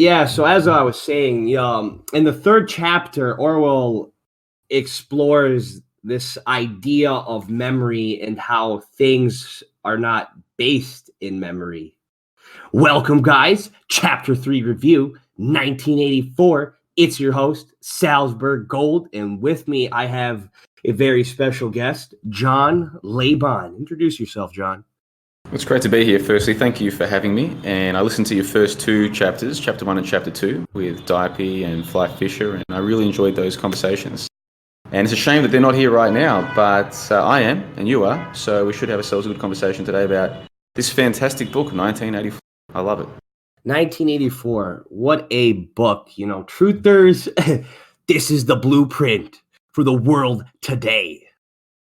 Yeah, so as I was saying, in the third chapter, Orwell explores this idea of memory and how things are not based in memory. Welcome, guys. Chapter 3 review, 1984. It's your host, Salzburg Gold, and with me I have a very special guest, John Laban. Introduce yourself, John. It's great to be here. Firstly, thank you for having me. And I listened to your first two chapters, Chapter 1 and Chapter 2, with Diape and Fly Fisher, and I really enjoyed those conversations. And it's a shame that they're not here right now, but I am, and you are, so we should have ourselves a good conversation today about this fantastic book, 1984. I love it. 1984. What a book. Truthers, this is the blueprint for the world today.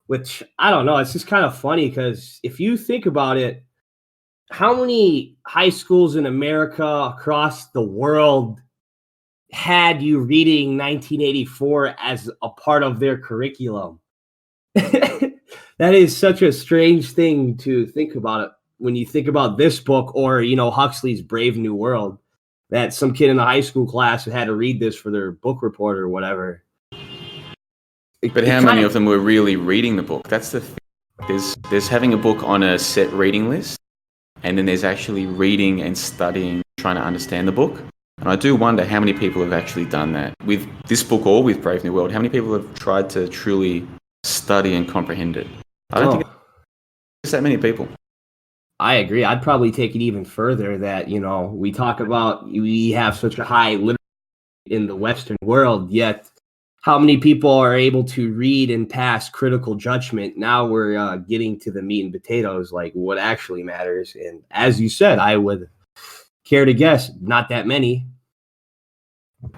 Which, I don't know, it's just kind of funny because if you think about it, how many high schools in America, across the world, had you reading 1984 as a part of their curriculum? That is such a strange thing to think about it when you think about this book or, Huxley's Brave New World, that some kid in a high school class had to read this for their book report or whatever. But how many of them were really reading the book? That's the thing. There's having a book on a set reading list, and then there's actually reading and studying, trying to understand the book. And I do wonder how many people have actually done that with this book or with Brave New World. How many people have tried to truly study and comprehend it? I don't think there's that many people. I agree. I'd probably take it even further that, we talk about we have such a high literacy in the Western world, yet how many people are able to read and pass critical judgment? Now we're getting to the meat and potatoes, like what actually matters. And as you said, I would care to guess, not that many.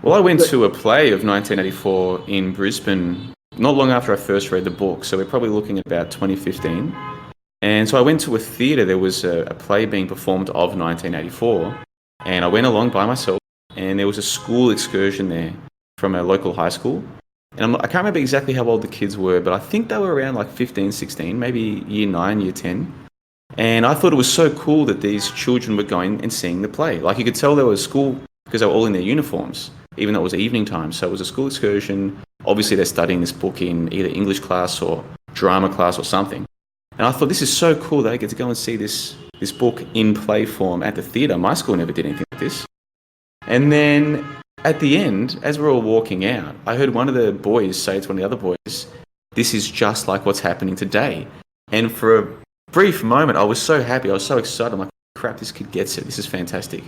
Well, I went to a play of 1984 in Brisbane not long after I first read the book. So we're probably looking at about 2015. And so I went to a theatre. There was a play being performed of 1984. And I went along by myself, and there was a school excursion there from a local high school. And I can't remember exactly how old the kids were, but I think they were around like 15, 16, maybe year 9, year 10. And I thought it was so cool that these children were going and seeing the play. Like you could tell they were school because they were all in their uniforms, even though it was evening time. So it was a school excursion. Obviously they're studying this book in either English class or drama class or something. And I thought this is so cool that I get to go and see this book in play form at the theatre. My school never did anything like this. And then at the end, as we're all walking out, I heard one of the boys say to one of the other boys, "This is just like what's happening today." And for a brief moment, I was so happy. I was so excited. I'm like, crap, this kid gets it. This is fantastic.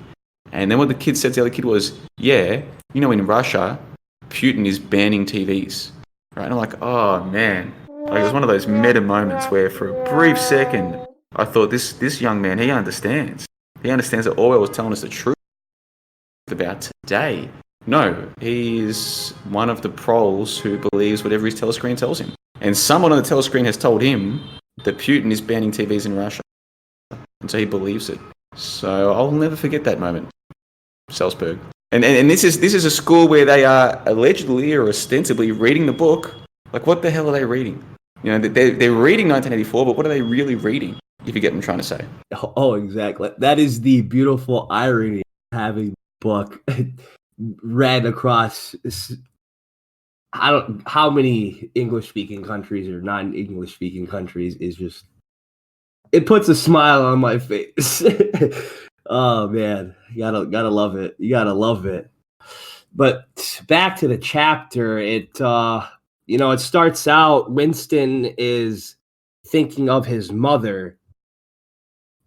And then what the kid said to the other kid was, yeah, in Russia, Putin is banning TVs. Right? And I'm like, oh, man. Like, it was one of those meta moments where for a brief second, I thought this young man, he understands. He understands that Orwell was telling us the truth about today. No, he is one of the proles who believes whatever his telescreen tells him. And someone on the telescreen has told him that Putin is banning TVs in Russia. And so he believes it. So I'll never forget that moment. Salzburg. And this is a school where they are allegedly or ostensibly reading the book. Like, what the hell are they reading? They're reading 1984, but what are they really reading, if you get what I'm trying to say? Oh, exactly. That is the beautiful irony of having the book read across how many English-speaking countries or non-English-speaking countries is just, it puts a smile on my face. Oh man, you gotta love it. You gotta love it. But back to the chapter, it starts out, Winston is thinking of his mother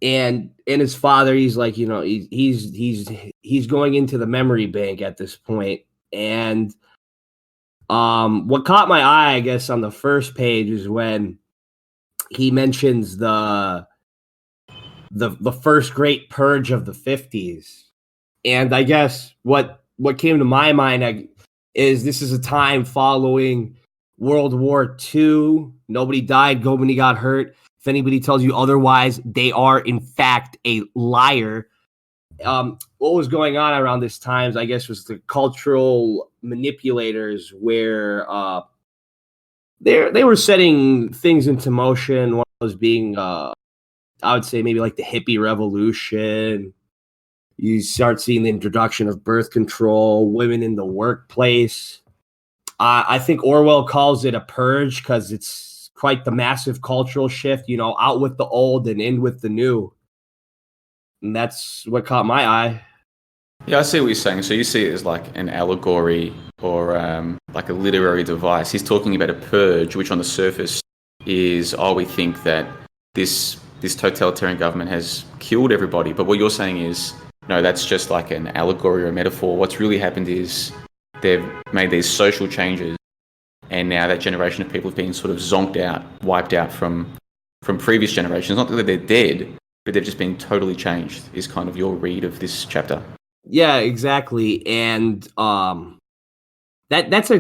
and his father. He's like, he's going into the memory bank at this point. And what caught my eye, I guess, on the first page is when he mentions the first great purge of the 50s. And I guess what came to my mind is this is a time following World War II. Nobody died, nobody got hurt. If anybody tells you otherwise, they are in fact a liar. What was going on around this time, I guess, was the cultural manipulators where they were setting things into motion. One was being I would say maybe like the hippie revolution. You start seeing the introduction of birth control, women in the workplace. I think Orwell calls it a purge because it's quite the massive cultural shift, out with the old and in with the new. And that's what caught my eye. Yeah, I see what you're saying. So you see it as like an allegory or like a literary device. He's talking about a purge, which on the surface is, we think that this totalitarian government has killed everybody. But what you're saying is, no, that's just like an allegory or a metaphor. What's really happened is they've made these social changes, and now that generation of people have been sort of zonked out, wiped out from previous generations. Not that they're dead, but they've just been totally changed, is kind of your read of this chapter. Yeah, exactly. And that's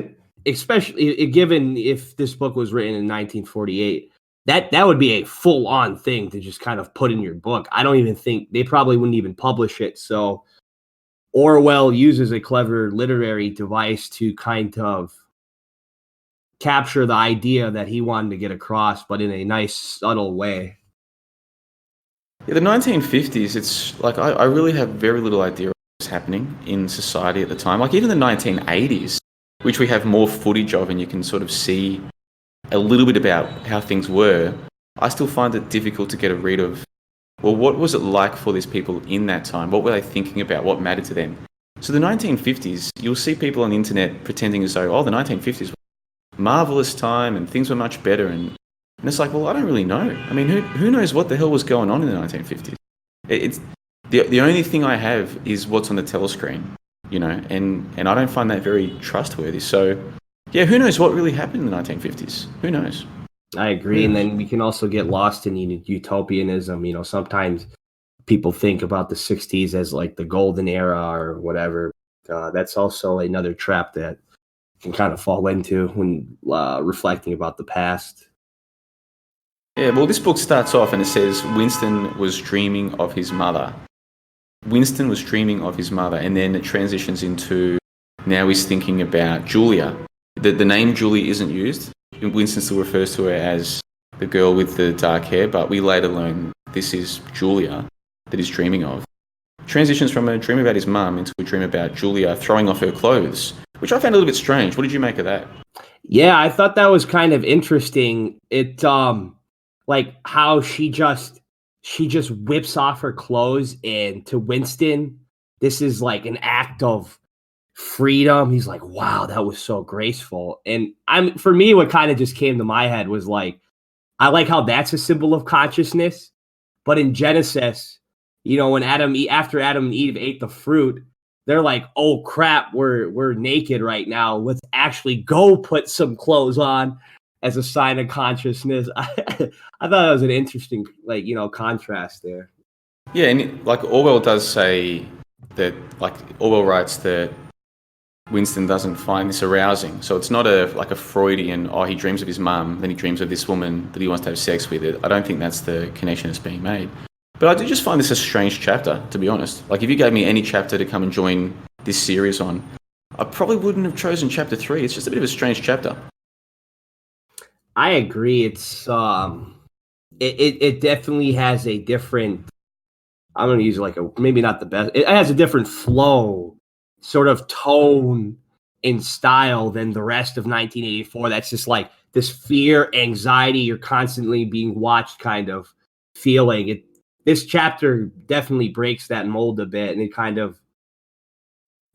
especially given if this book was written in 1948, that would be a full-on thing to just kind of put in your book. I don't even think they probably wouldn't even publish it. So Orwell uses a clever literary device to kind of capture the idea that he wanted to get across, but in a nice, subtle way. Yeah, the 1950s, it's like I really have very little idea of what was happening in society at the time. Like even the 1980s, which we have more footage of and you can sort of see a little bit about how things were, I still find it difficult to get a read of, well, what was it like for these people in that time? What were they thinking about? What mattered to them? So the 1950s, you'll see people on the internet pretending as though, the 1950s were a marvelous time and things were much better. And it's like, well, I don't really know. I mean, who knows what the hell was going on in the 1950s? It's the only thing I have is what's on the telescreen, and I don't find that very trustworthy. So, yeah, who knows what really happened in the 1950s? Who knows? I agree. And then we can also get lost in utopianism. Sometimes people think about the 60s as like the golden era or whatever. That's also another trap that can kind of fall into when reflecting about the past. Yeah, well, this book starts off and it says Winston was dreaming of his mother. Winston was dreaming of his mother, and then it transitions into now he's thinking about Julia. The name Julie isn't used. Winston still refers to her as the girl with the dark hair, but we later learn this is Julia that he's dreaming of. Transitions from a dream about his mum into a dream about Julia throwing off her clothes, which I found a little bit strange. What did you make of that? Yeah, I thought that was kind of interesting. It like how she just whips off her clothes, and to Winston, this is like an act of freedom. He's like, wow, that was so graceful. And for me, what kind of just came to my head was like, I like how that's a symbol of consciousness. But in Genesis, when after Adam and Eve ate the fruit, they're like, oh crap, we're naked right now. Let's actually go put some clothes on as a sign of consciousness. I thought that was an interesting, contrast there. Yeah, and like Orwell does say that, like Orwell writes that Winston doesn't find this arousing. So it's not a Freudian, he dreams of his mum, then he dreams of this woman that he wants to have sex with. I don't think that's the connection that's being made. But I do just find this a strange chapter, to be honest. Like if you gave me any chapter to come and join this series on, I probably wouldn't have chosen chapter 3. It's just a bit of a strange chapter. I agree. It's it definitely has a different, I'm going to use maybe not the best. It has a different flow, sort of tone and style than the rest of 1984. That's just like this fear, anxiety, you're constantly being watched kind of feeling. This chapter definitely breaks that mold a bit, and it kind of,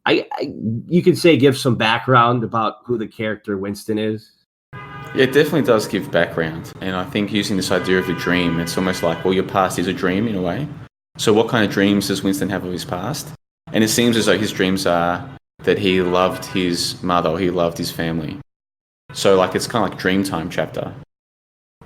you could say, gives some background about who the character Winston is. Yeah, it definitely does give background. And I think using this idea of a dream, it's almost like, well, your past is a dream in a way. So what kind of dreams does Winston have of his past? And it seems as though his dreams are that he loved his mother, or he loved his family. So like it's kind of like Dreamtime chapter.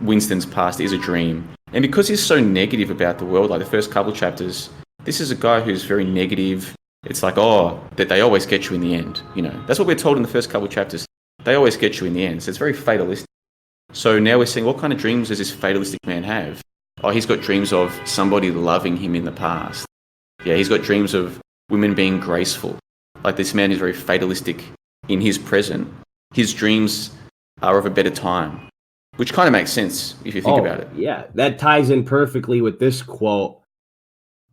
Winston's past is a dream. And because he's so negative about the world, like the first couple chapters, this is a guy who's very negative. It's like, that they always get you in the end. That's what we're told in the first couple chapters. They always get you in the end. So it's very fatalistic. So now we're seeing, what kind of dreams does this fatalistic man have? He's got dreams of somebody loving him in the past. Yeah, he's got dreams of women being graceful. Like this man is very fatalistic in his present. His dreams are of a better time, which kind of makes sense if you think about it. Yeah, that ties in perfectly with this quote.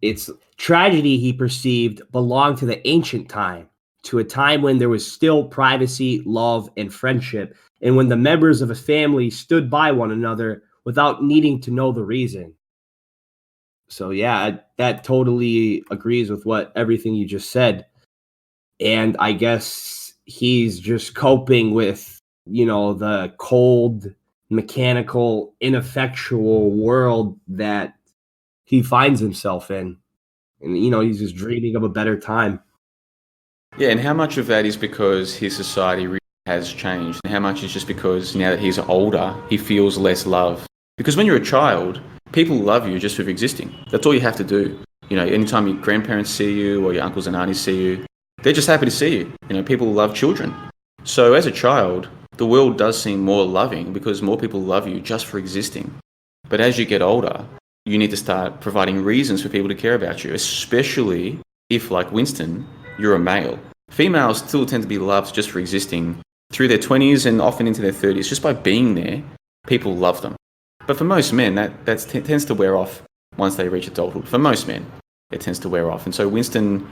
Its tragedy he perceived belonged to the ancient time, to a time when there was still privacy, love, and friendship, and when the members of a family stood by one another without needing to know the reason. So yeah, that totally agrees with what everything you just said. And I guess he's just coping with, the cold, mechanical, ineffectual world that he finds himself in. And he's just dreaming of a better time. Yeah, and how much of that is because his society really has changed, and how much is just because now that he's older, he feels less love? Because when you're a child, people love you just for existing. That's all you have to do. Anytime your grandparents see you or your uncles and aunties see you, they're just happy to see you. People love children. So as a child, the world does seem more loving because more people love you just for existing. But as you get older, you need to start providing reasons for people to care about you, especially if, like Winston, you're a male. Females still tend to be loved just for existing through their 20s and often into their 30s. Just by being there, people love them. But for most men, that tends to wear off once they reach adulthood. For most men, it tends to wear off. And so Winston,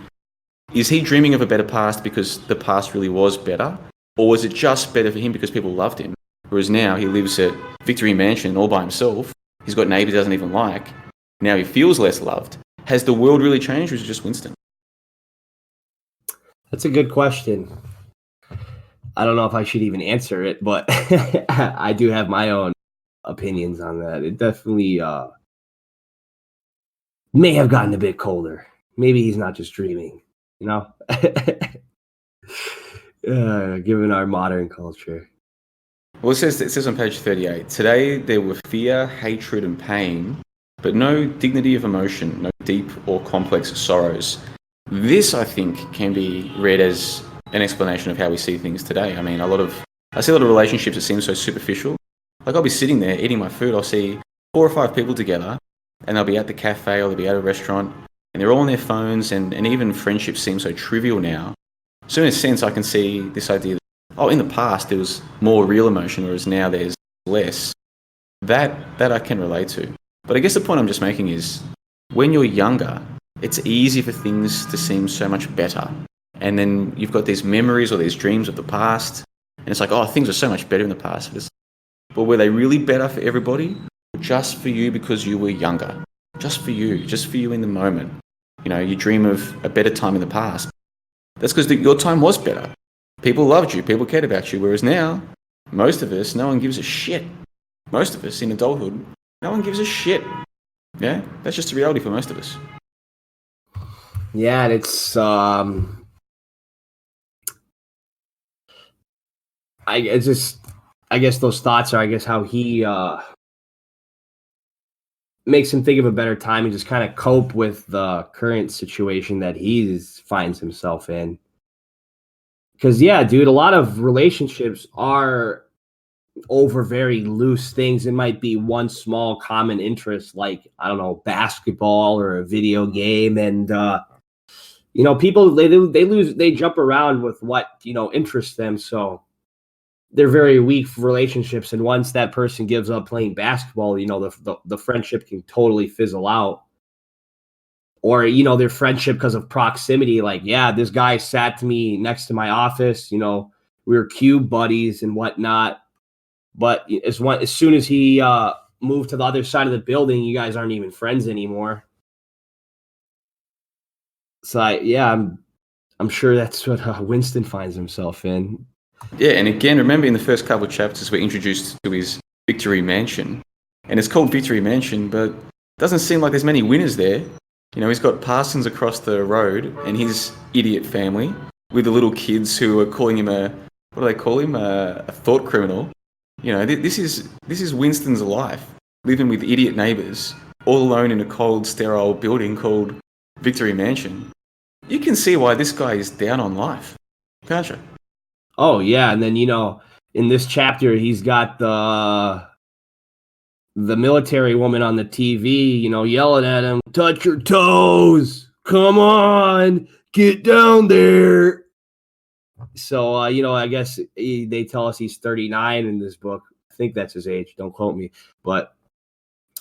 is he dreaming of a better past because the past really was better? Or was it just better for him because people loved him? Whereas now he lives at Victory Mansion all by himself. He's got neighbours he doesn't even like. Now he feels less loved. Has the world really changed, or is it just Winston? That's a good question. I don't know if I should even answer it, but I do have my own opinions on that. It definitely may have gotten a bit colder. Maybe he's not just dreaming, given our modern culture. Well, it says on page 38, today there were fear, hatred, and pain, but no dignity of emotion, no deep or complex sorrows. This, I think, can be read as an explanation of how we see things today. I mean, I see a lot of relationships that seem so superficial. Like, I'll be sitting there eating my food, I'll see 4 or 5 people together, and they'll be at the cafe or they'll be at a restaurant, and they're all on their phones, and even friendships seem so trivial now. So in a sense, I can see this idea that, in the past there was more real emotion, whereas now there's less. That I can relate to. But I guess the point I'm just making is, when you're younger, it's easy for things to seem so much better. And then you've got these memories or these dreams of the past, and it's like, things are so much better in the past. But were they really better for everybody? Or just for you because you were younger? Just for you in the moment. You dream of a better time in the past. That's because your time was better. People loved you, people cared about you, whereas now, most of us, no one gives a shit. Most of us in adulthood, no one gives a shit. Yeah, that's just the reality for most of us. Yeah, and it's I guess those thoughts are how he makes him think of a better time and just kind of cope with the current situation that he finds himself in. Because yeah, dude, a lot of relationships are over very loose things. It might be one small common interest, like, I don't know, basketball or a video game, and people they jump around with what interests them. So they're very weak relationships, and once that person gives up playing basketball, the friendship can totally fizzle out. Or their friendship because of proximity, like, yeah, this guy sat to me next to my office, we were cube buddies and whatnot, but as soon as he moved to the other side of the building, you guys aren't even friends anymore. So I'm sure that's what Winston finds himself in. Yeah, and again, remember in the first couple of chapters, we're introduced to his Victory Mansion. And it's called Victory Mansion, but it doesn't seem like there's many winners there. He's got Parsons across the road and his idiot family with the little kids who are calling him what do they call him? A thought criminal. This is Winston's life, living with idiot neighbours, all alone in a cold, sterile building called Victory Mansion. You can see why this guy is down on life, can't you? Oh, yeah. And then, in this chapter, he's got the military woman on the TV, yelling at him, touch your toes. Come on, get down there. So, I guess they tell us he's 39 in this book. I think that's his age. Don't quote me. But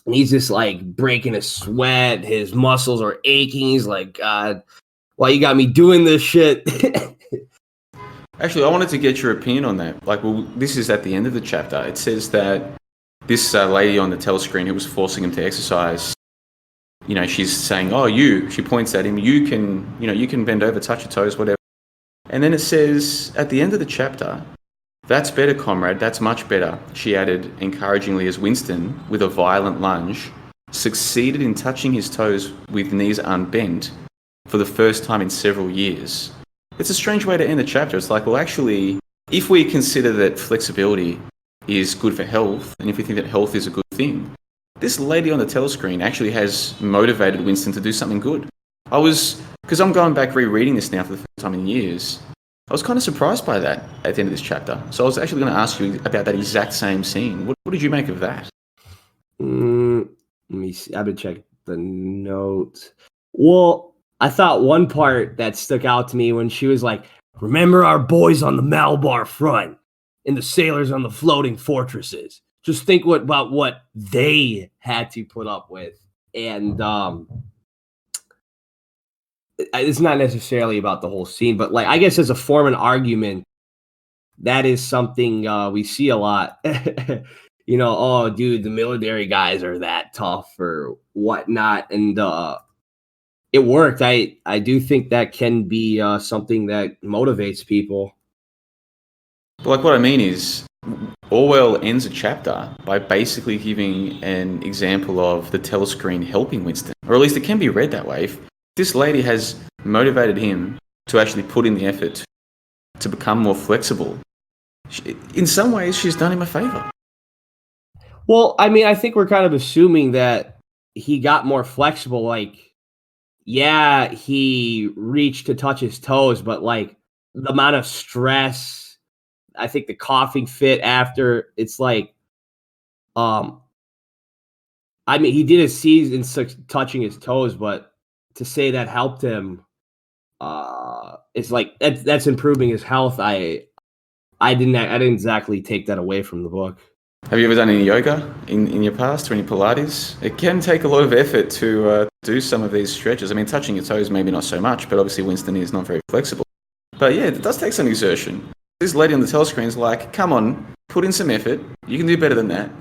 And he's just like breaking a sweat. His muscles are aching. He's like, God, why you got me doing this shit? Actually, I wanted to get your opinion on that. Like, well, this is at the end of the chapter. It says that this lady on the telescreen who was forcing him to exercise, she's saying, "Oh, she points at him. You can bend over, touch your toes, whatever." And then it says at the end of the chapter, "That's better, comrade. That's much better," she added encouragingly as Winston, with a violent lunge, succeeded in touching his toes with knees unbent for the first time in several years. It's a strange way to end the chapter. It's like, well, actually, if we consider that flexibility is good for health, and if we think that health is a good thing, this lady on the telescreen actually has motivated Winston to do something good. Because I'm going back rereading this now for the first time in years, I was kind of surprised by that at the end of this chapter. So I was actually going to ask you about that exact same scene. What did you make of that? Let me see. I've been checking the notes. Well, I thought one part that stuck out to me when she was like, "Remember our boys on the Malabar front and the sailors on the floating fortresses. Just think about what they had to put up with." And it's not necessarily about the whole scene, but like I guess as a form and argument, that is something we see a lot. Oh, dude, the military guys are that tough or whatnot, and it worked. I do think that can be something that motivates people. But like what I mean is, Orwell ends a chapter by basically giving an example of the telescreen helping Winston, or at least it can be read that way. If this lady has motivated him to actually put in the effort to become more flexible, in some ways she's done him a favor. Well, I mean, I think we're kind of assuming that he got more flexible. Like, yeah, he reached to touch his toes, but like the amount of stress, I think the coughing fit after, it's like, I mean, he did a season touching his toes, but to say that helped him, it's like that's improving his health. I didn't exactly take that away from the book. Have you ever done any yoga in your past or any Pilates? It can take a lot of effort to do some of these stretches. I mean, touching your toes, maybe not so much, but obviously Winston is not very flexible. But yeah, it does take some exertion. This lady on the telescreen is like, come on, put in some effort. You can do better than that.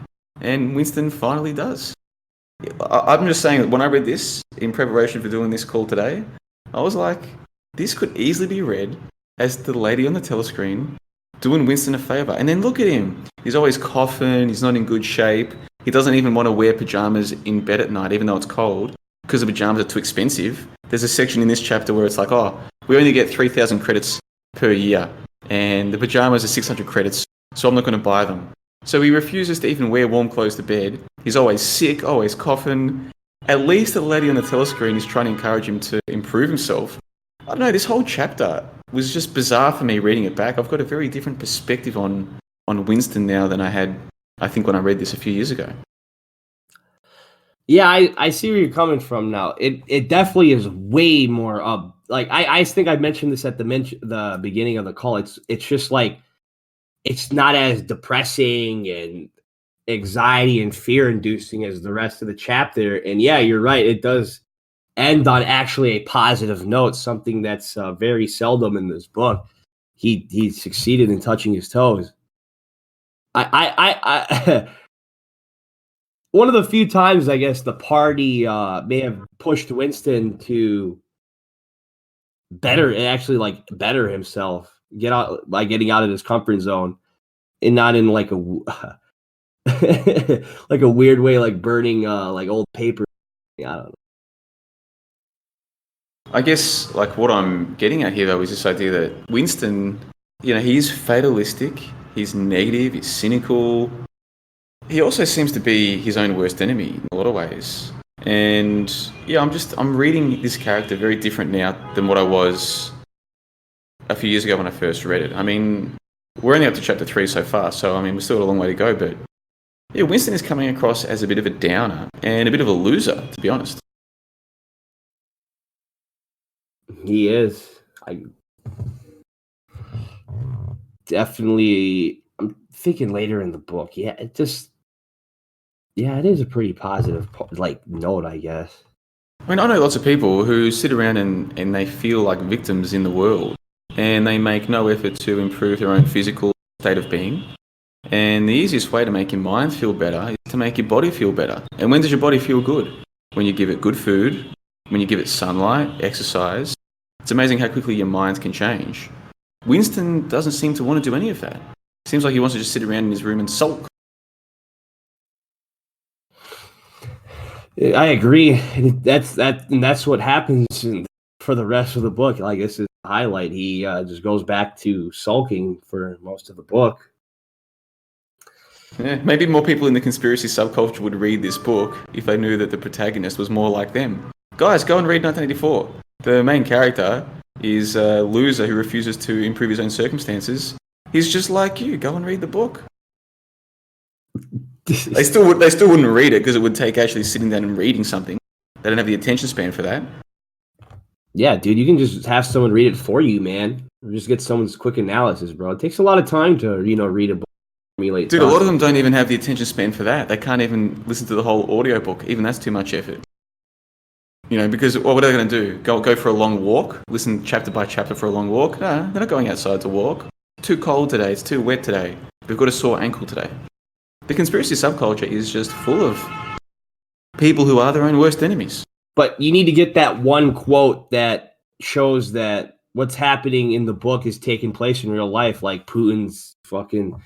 And Winston finally does. I'm just saying that when I read this in preparation for doing this call today, I was like, this could easily be read as the lady on the telescreen doing Winston a favor. And then look at him. He's always coughing. He's not in good shape. He doesn't even want to wear pajamas in bed at night, even though it's cold, because the pajamas are too expensive. There's a section in this chapter where it's like, oh, we only get 3,000 credits per year, and the pajamas are 600 credits, so I'm not going to buy them. So he refuses to even wear warm clothes to bed. He's always sick, always coughing. At least the lady on the telescreen is trying to encourage him to improve himself. I don't know, this whole chapter was just bizarre for me reading it back. I've got a very different perspective on Winston now than I had, I think, when I read this a few years ago. Yeah, I see where you're coming from now. It definitely is way more like I think I mentioned this at the beginning of the call. It's just like it's not as depressing and anxiety and fear inducing as the rest of the chapter. And yeah, you're right. It does end on actually a positive note, something that's very seldom in this book. He succeeded in touching his toes. I one of the few times I guess the party may have pushed Winston to better himself, get out by getting out of his comfort zone, and not in like a like a weird way, like burning like old paper. I don't know. I guess like what I'm getting at here though is this idea that Winston, he's fatalistic, he's negative, he's cynical. He also seems to be his own worst enemy in a lot of ways. And yeah, I'm reading this character very different now than what I was a few years ago when I first read it. I mean, we're only up to chapter 3 so far, so I mean, we've still got a long way to go, but yeah, Winston is coming across as a bit of a downer and a bit of a loser, to be honest. He is. I definitely. I'm thinking later in the book. Yeah, it just. Yeah, it is a pretty positive note, I guess. I mean, I know lots of people who sit around and they feel like victims in the world, and they make no effort to improve their own physical state of being. And the easiest way to make your mind feel better is to make your body feel better. And when does your body feel good? When you give it good food, when you give it sunlight, exercise. It's amazing how quickly your mind can change. Winston doesn't seem to want to do any of that. Seems like he wants to just sit around in his room and sulk. I agree. And that's what happens for the rest of the book. Like, this is the highlight. He just goes back to sulking for most of the book. Yeah, maybe more people in the conspiracy subculture would read this book if they knew that the protagonist was more like them. Guys, go and read 1984. The main character is a loser who refuses to improve his own circumstances. He's just like you. Go and read the book. They still wouldn't read it because it would take actually sitting down and reading something. They don't have the attention span for that. Yeah, dude, you can just have someone read it for you, man. Or just get someone's quick analysis, bro. It takes a lot of time to, read a book. Dude, a lot of them don't even have the attention span for that. They can't even listen to the whole audiobook. Even that's too much effort. Because what are they going to do? Go for a long walk? Listen chapter by chapter for a long walk? No, they're not going outside to walk. Too cold today. It's too wet today. We've got a sore ankle today. The conspiracy subculture is just full of people who are their own worst enemies. But you need to get that one quote that shows that what's happening in the book is taking place in real life, like Putin's fucking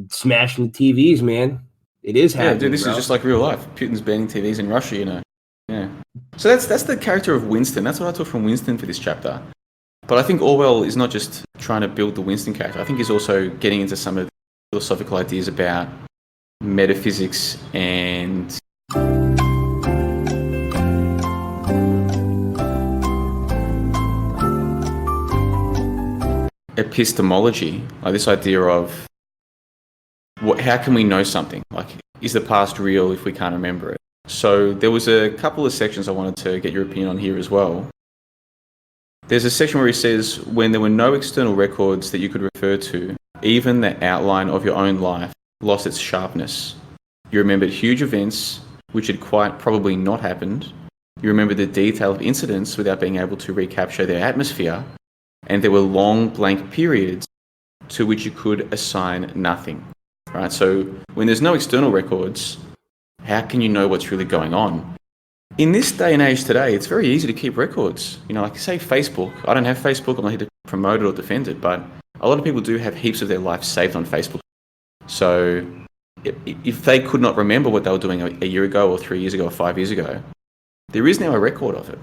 smashing the TVs, man. It is happening. Yeah, dude, this is just like real life. Putin's banning TVs in Russia, Yeah. So that's the character of Winston. That's what I took from Winston for this chapter. But I think Orwell is not just trying to build the Winston character. I think he's also getting into some of the philosophical ideas about metaphysics and epistemology, like this idea of how can we know something? Like, is the past real if we can't remember it? So there was a couple of sections I wanted to get your opinion on here as well. There's a section where he says, when there were no external records that you could refer to, even the outline of your own life lost its sharpness. You remembered huge events which had quite probably not happened. You remembered the detail of incidents without being able to recapture their atmosphere. And there were long blank periods to which you could assign nothing. Right? So when there's no external records, how can you know what's really going on? In this day and age today, it's very easy to keep records. Like say Facebook. I don't have Facebook. I'm not here to promote it or defend it, but a lot of people do have heaps of their life saved on Facebook. So if they could not remember what they were doing a year ago or 3 years ago or 5 years ago, there is now a record of it.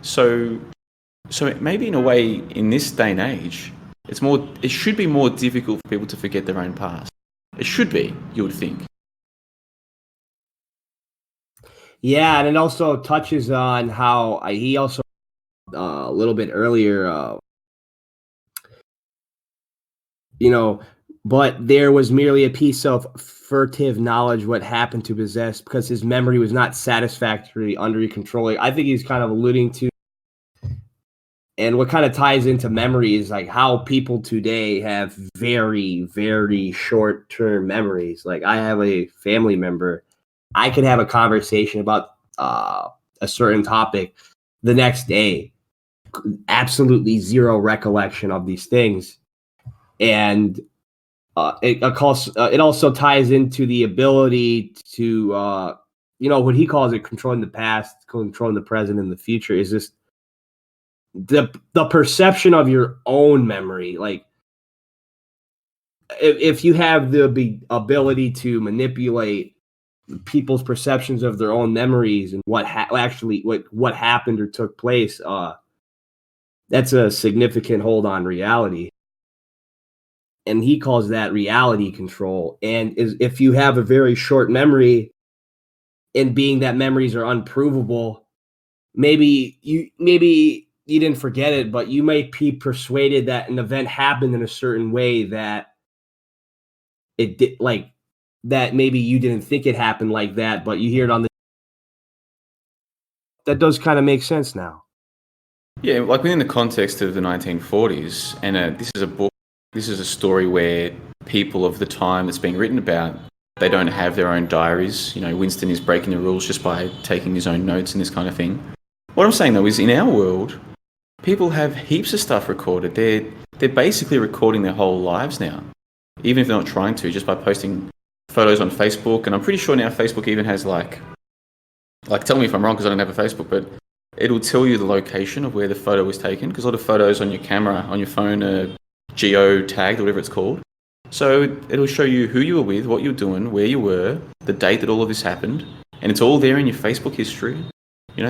So maybe in a way, in this day and age, it should be more difficult for people to forget their own past. It should be, you would think. Yeah, and it also touches on how he also a little bit earlier, but there was merely a piece of furtive knowledge what happened to possess because his memory was not satisfactorily under control. I think he's kind of alluding to, and what kind of ties into memory is like how people today have very, very short-term memories. Like I have a family member, I could have a conversation about a certain topic the next day, absolutely zero recollection of these things. And it also ties into the ability to, what he calls it, controlling the past, controlling the present and the future, is just the perception of your own memory. Like if you have the ability to manipulate people's perceptions of their own memories and what happened or took place, that's a significant hold on reality. And he calls that reality control. And if you have a very short memory, and being that memories are unprovable, maybe you didn't forget it, but you might be persuaded that an event happened in a certain way that it did, like that maybe you didn't think it happened like that, but you hear it on the. That does kind of make sense now. Yeah, like within the context of the 1940s, and this is a book. This is a story where people of the time that's being written about They don't have their own diaries. Winston is breaking the rules just by taking his own notes and this kind of thing. What I'm saying though is in our world, people have heaps of stuff recorded. They're basically recording their whole lives now, even if they're not trying to, just by posting photos on Facebook. And I'm pretty sure now Facebook even has like tell me if I'm wrong because I don't have a Facebook, but it'll tell you the location of where the photo was taken, because a lot of photos on your camera, on your phone are geo-tagged or whatever it's called. So it'll show you who you were with, what you were doing, where you were, the date that all of this happened, and it's all there in your Facebook history.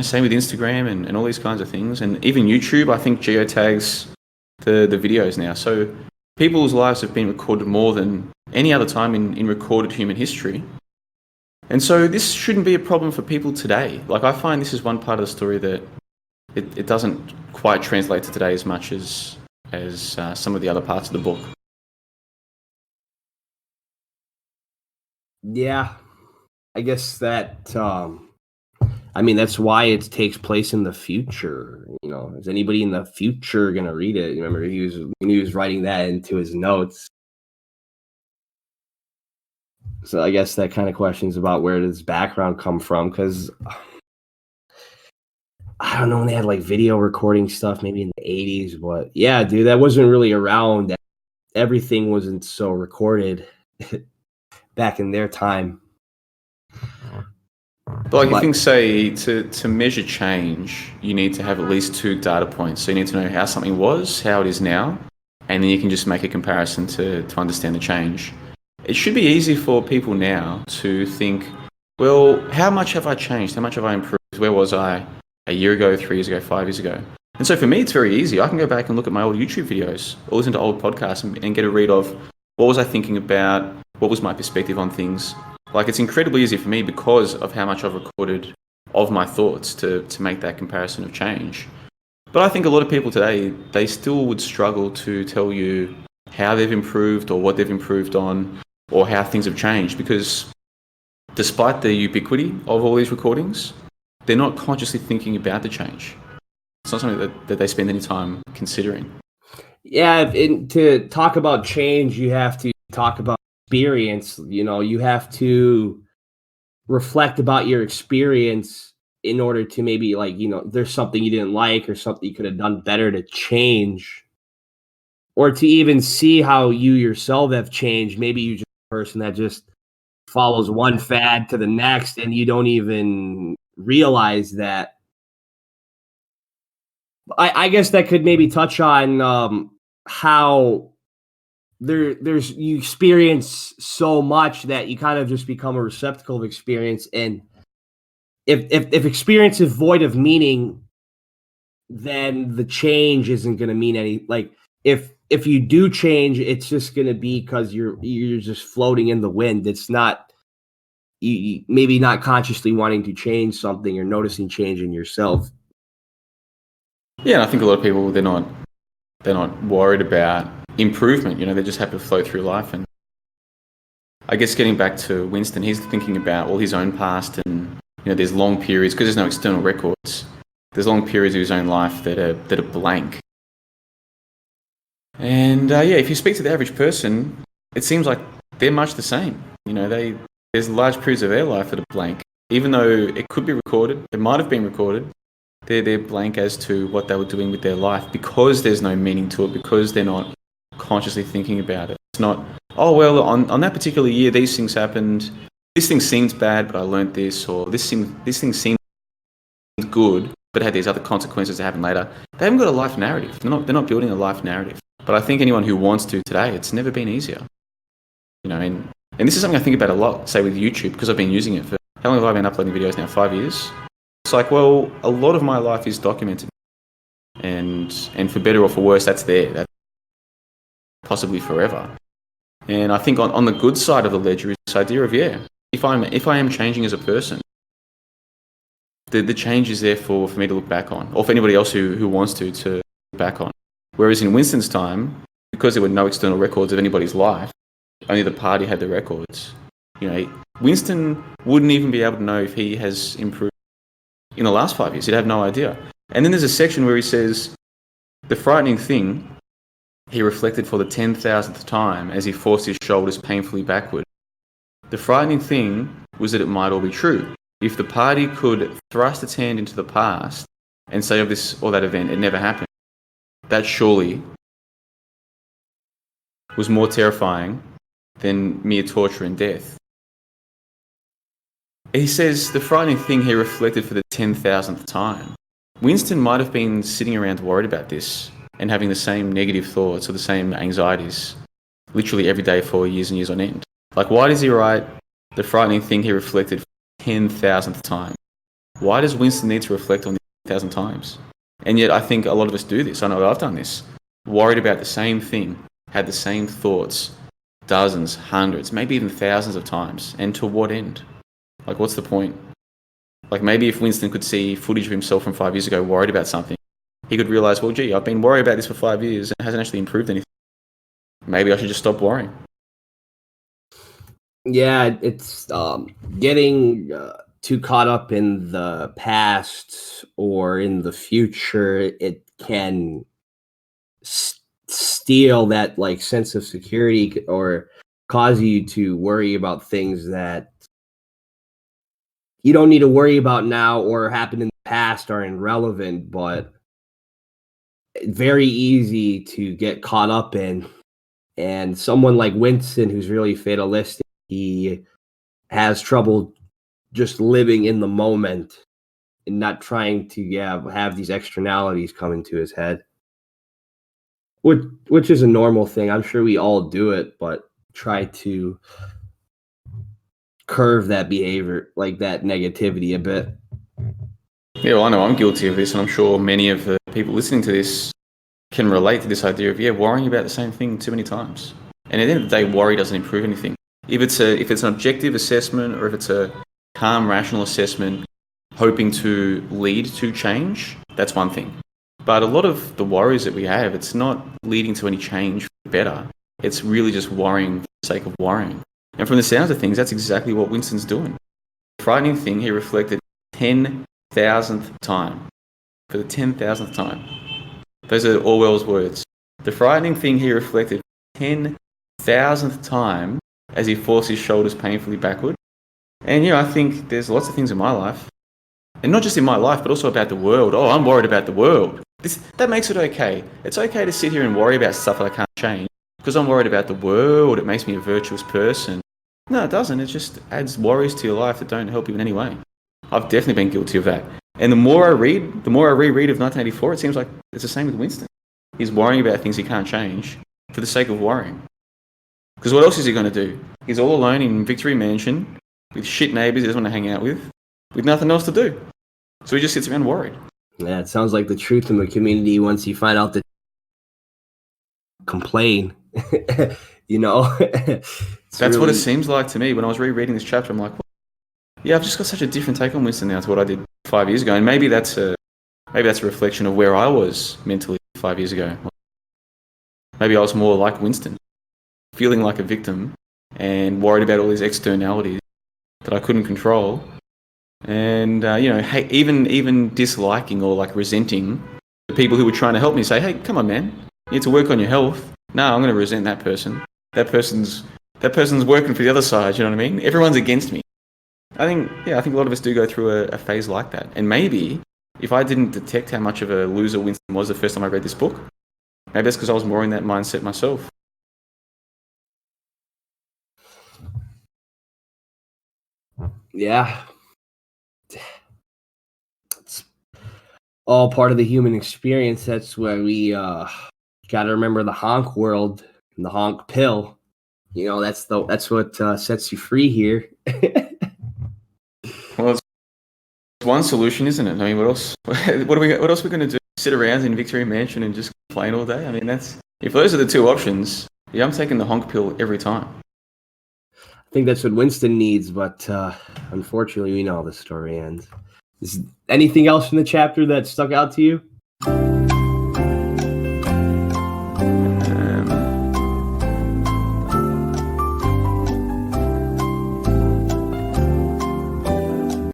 Same with Instagram and all these kinds of things. And even YouTube, I think, geotags the videos now. So people's lives have been recorded more than any other time in recorded human history. And so this shouldn't be a problem for people today. Like, I find this is one part of the story that it doesn't quite translate to today as much as some of the other parts of the book. Yeah, I guess that, that's why it takes place in the future. Is anybody in the future going to read it? Remember, when he was writing that into his notes. So I guess that kind of questions about where does background come from? Because I don't know, when they had like video recording stuff, maybe in the 80s, but yeah, dude, that wasn't really around. Everything wasn't so recorded back in their time. But you think, say, to measure change, you need to have at least 2 data points. So you need to know how something was, how it is now, and then you can just make a comparison to understand the change. It should be easy for people now to think, well, how much have I changed? How much have I improved? Where was I a year ago, 3 years ago, 5 years ago? And so for me, it's very easy. I can go back and look at my old YouTube videos or listen to old podcasts and get a read of what was I thinking about, what was my perspective on things. Like, it's incredibly easy for me because of how much I've recorded of my thoughts to make that comparison of change. But I think a lot of people today, they still would struggle to tell you how they've improved or what they've improved on or how things have changed, because despite the ubiquity of all these recordings, they're not consciously thinking about the change. It's not something that they spend any time considering. Yeah, to talk about change, you have to talk about experience. You have to reflect about your experience in order to maybe, there's something you didn't like or something you could have done better to change, or to even see how you yourself have changed. Maybe you're just a person that just follows one fad to the next and you don't even realize that. I guess that could maybe touch on how there's you experience so much that you kind of just become a receptacle of experience, and if experience is void of meaning, then the change isn't going to mean any. Like, if you do change, it's just going to be because you're just floating in the wind. It's not you maybe not consciously wanting to change something or noticing change in yourself. Yeah, and I think a lot of people, they're not worried about improvement. They're just happy to float through life. And I guess getting back to Winston, he's thinking about all his own past, and there's long periods, because there's no external records. There's long periods of his own life that are blank. And if you speak to the average person, it seems like they're much the same. There's large periods of their life that are blank, even though it could be recorded. It might have been recorded. They're blank as to what they were doing with their life, because there's no meaning to it, because they're not consciously thinking about it. It's not, oh, well, on that particular year, these things happened. This thing seems bad, but I learned this, or this thing seems good, but it had these other consequences that happen later. They haven't got a life narrative. They're not building a life narrative. But I think anyone who wants to today, it's never been easier. And this is something I think about a lot, say with YouTube, because I've been using it for, how long have I been uploading videos now? 5 years? It's like, well, a lot of my life is documented, and for better or for worse, that's there. That's possibly forever. And I think on the good side of the ledger is this idea of, if I am changing as a person, the change is there for me to look back on, or for anybody else who wants to look back on. Whereas in Winston's time, because there were no external records of anybody's life, only the party had the records. Winston wouldn't even be able to know if he has improved in the last 5 years. He'd have no idea. And then there's a section where he says, the frightening thing, he reflected for the 10,000th time as he forced his shoulders painfully backward. The frightening thing was that it might all be true. If the party could thrust its hand into the past and say of this or that event, it never happened, that surely was more terrifying than mere torture and death. He says the frightening thing he reflected for the 10,000th time. Winston might have been sitting around worried about this and having the same negative thoughts or the same anxieties literally every day for years and years on end. Like, why does he write the frightening thing he reflected for the 10,000th time? Why does Winston need to reflect on it 10,000 times? And yet I think a lot of us do this. I know I've done this. Worried about the same thing, had the same thoughts dozens, hundreds, maybe even thousands of times. And to what end? Like, what's the point? Like, maybe if Winston could see footage of himself from 5 years ago worried about something, he could realise, well, gee, I've been worried about this for 5 years and it hasn't actually improved anything. Maybe I should just stop worrying. Yeah, it's getting too caught up in the past or in the future. It can steal that like sense of security or cause you to worry about things that you don't need to worry about now or happened in the past are irrelevant, but very easy to get caught up in. And someone like Winston, who's really fatalistic, he has trouble just living in the moment and not trying to have these externalities come into his head, which is a normal thing. I'm sure we all do it, but try to curve that behavior, like that negativity a bit. Yeah, well, I know I'm guilty of this, and I'm sure many of the people listening to this can relate to this idea of, worrying about the same thing too many times. And at the end of the day, worry doesn't improve anything. If it's an objective assessment or if it's a calm, rational assessment, hoping to lead to change, that's one thing. But a lot of the worries that we have, it's not leading to any change for the better. It's really just worrying for the sake of worrying. And from the sounds of things, that's exactly what Winston's doing. The frightening thing he reflected 10,000th time. For the 10,000th time. Those are Orwell's words. The frightening thing he reflected 10,000th time as he forced his shoulders painfully backward. And I think there's lots of things in my life, and not just in my life, but also about the world. Oh, I'm worried about the world. That makes it okay. It's okay to sit here and worry about stuff that I can't change because I'm worried about the world. It makes me a virtuous person. No, it doesn't. It just adds worries to your life that don't help you in any way. I've definitely been guilty of that. And the more I reread of 1984, it seems like it's the same with Winston. He's worrying about things he can't change for the sake of worrying. Because what else is he going to do? He's all alone in Victory Mansion with shit neighbours he doesn't want to hang out with nothing else to do. So he just sits around worried. Yeah, it sounds like the truth in the community once you find out that complain. That's really what it seems like to me. When I was rereading this chapter, I'm like, I've just got such a different take on Winston now to what I did 5 years ago. And maybe that's a reflection of where I was mentally 5 years ago. Maybe I was more like Winston, feeling like a victim and worried about all these externalities that I couldn't control. And, even disliking or like resenting the people who were trying to help me say, hey, come on, man, you need to work on your health. No, I'm going to resent that person. That person's working for the other side, you know what I mean? Everyone's against me. I think a lot of us do go through a phase like that. And maybe if I didn't detect how much of a loser Winston was the first time I read this book, maybe that's because I was more in that mindset myself. Yeah. It's all part of the human experience. That's why we got to remember the honk world and the honk pill. That's what sets you free here. Well, it's one solution, isn't it? I mean, what else? What else are we going to do? Sit around in Victory Mansion and just complain all day? I mean, if those are the two options, I'm taking the honk pill every time. I think that's what Winston needs, but unfortunately, we know how the story ends. Is anything else from the chapter that stuck out to you?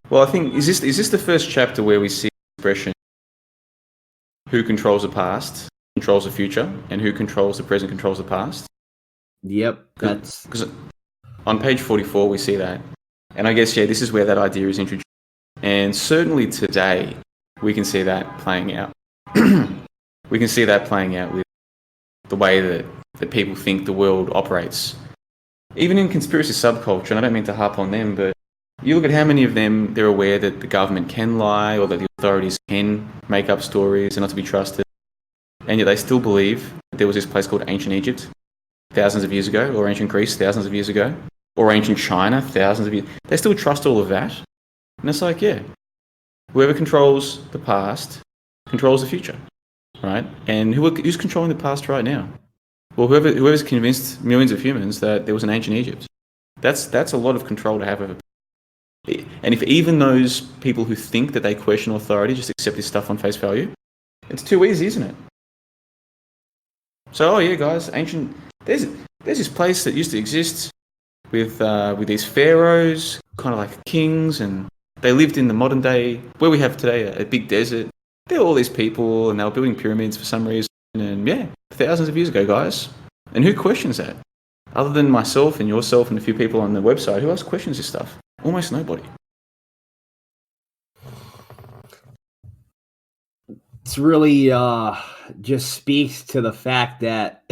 Well, I think is this the first chapter where we see the expression who controls the past controls the future, and who controls the present controls the past? Yep, that's On page 44, we see that. And I guess, yeah, this is where that idea is introduced. And certainly today, we can see that playing out. We can see that playing out with the way that people think the world operates. Even in conspiracy subculture, and I don't mean to harp on them, but you look at how many of them, they're aware that the government can lie or that the authorities can make up stories and not to be trusted. And yet they still believe that there was this place called ancient Egypt thousands of years ago, or ancient Greece thousands of years ago, or ancient China thousands of years. They still trust all of that. And it's like, yeah, whoever controls the past controls the future, right? And who's controlling the past right now? Well, whoever's convinced millions of humans that there was an ancient Egypt. That's a lot of control to have over. And if even those people who think that they question authority just accept this stuff on face value, it's too easy, isn't it? So, oh yeah, guys, there's this place that used to exist with these pharaohs, kind of like kings, and they lived in the modern day, where we have today, a big desert. There were all these people, and they were building pyramids for some reason, and yeah, thousands of years ago, guys. And who questions that? Other than myself and yourself and a few people on the website, who else questions this stuff? Almost nobody. It's really just speaks to the fact that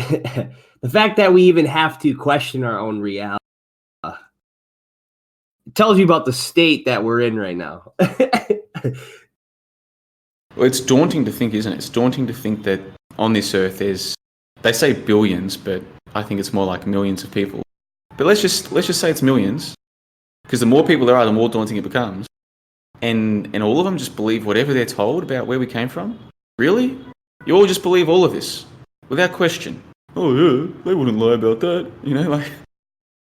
we even have to question our own reality. It tells you about the state that we're in right now. Well, it's daunting to think, isn't it? It's daunting to think that on this earth they say billions, but I think it's more like millions of people. But let's just say it's millions, because the more people there are, the more daunting it becomes. And all of them just believe whatever they're told about where we came from? Really? You all just believe all of this without question? Oh yeah, they wouldn't lie about that. You know, like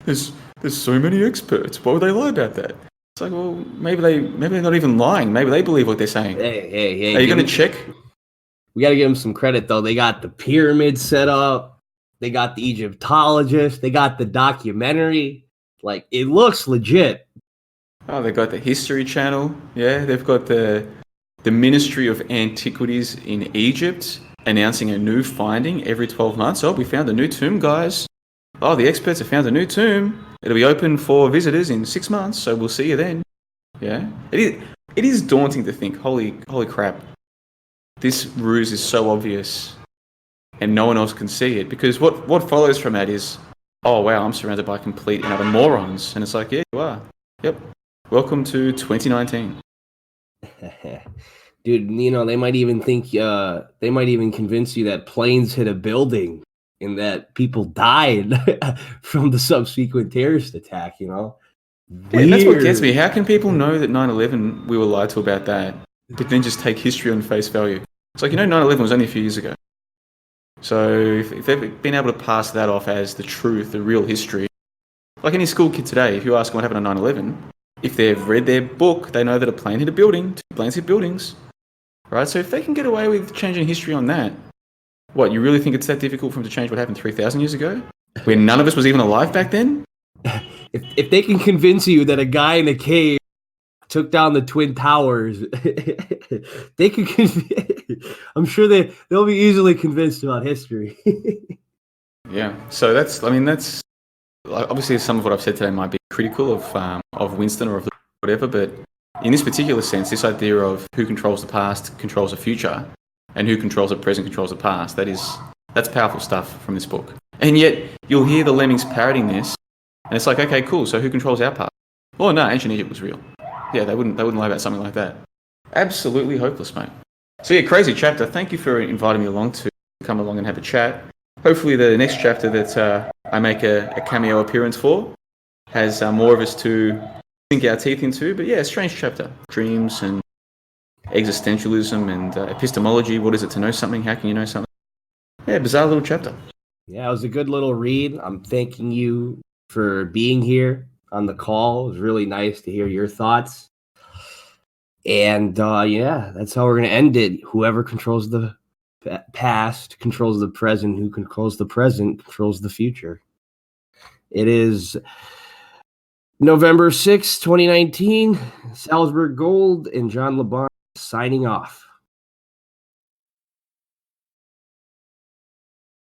there's so many experts. Why would they lie about that? It's like, well, maybe they're not even lying. Maybe they believe what they're saying. Hey. Are you going to check? We got to give them some credit though. They got the pyramid set up. They got the Egyptologist. They got the documentary. Like, it looks legit. Oh, they got the History Channel. Yeah, they've got the Ministry of Antiquities in Egypt announcing a new finding every 12 months. Oh, we found a new tomb, guys. Oh, the experts have found a new tomb. It'll be open for visitors in 6 months, so we'll see you then. Yeah, it is daunting to think. Holy crap! This ruse is so obvious, and no one else can see it, because what follows from that is, oh wow, I'm surrounded by complete and utter morons, and it's like, yeah, you are. Yep. Welcome to 2019. Dude, you know, they might even think, they might even convince you that planes hit a building and that people died from the subsequent terrorist attack, you know? Yeah, that's what gets me. How can people know that 9/11, we were lied to about that, but then just take history on face value? It's like, 9/11 was only a few years ago. So if they've been able to pass that off as the truth, the real history, like any school kid today, if you ask them what happened on 9/11, if they've read their book, they know that a plane hit a building, 2 planes hit buildings, right? So if they can get away with changing history on that, what, you really think it's that difficult for them to change what happened 3,000 years ago, when none of us was even alive back then? If they can convince you that a guy in a cave took down the Twin Towers, they can. I'm sure they'll be easily convinced about history. Yeah. So that's obviously some of what I've said today might be critical of Winston or of whatever, but in this particular sense, this idea of who controls the past controls the future, and who controls the present controls the past, that's powerful stuff from this book. And yet you'll hear the lemmings parroting this, and it's like, okay, cool. So who controls our past? Oh no, ancient Egypt was real. Yeah, they wouldn't lie about something like that. Absolutely hopeless, mate. So yeah, crazy chapter. Thank you for inviting me along to come along and have a chat. Hopefully the next chapter that I make a cameo appearance for has more of us to sink our teeth into. But yeah, a strange chapter. Dreams and existentialism and epistemology. What is it to know something? How can you know something? Yeah, bizarre little chapter. Yeah, it was a good little read. I'm thanking you for being here on the call. It was really nice to hear your thoughts. And yeah, that's how we're going to end it. Whoever controls the past controls the present. Who controls the present controls the future. It is November 6, 2019. Salzburg Gold and John LeBon signing off.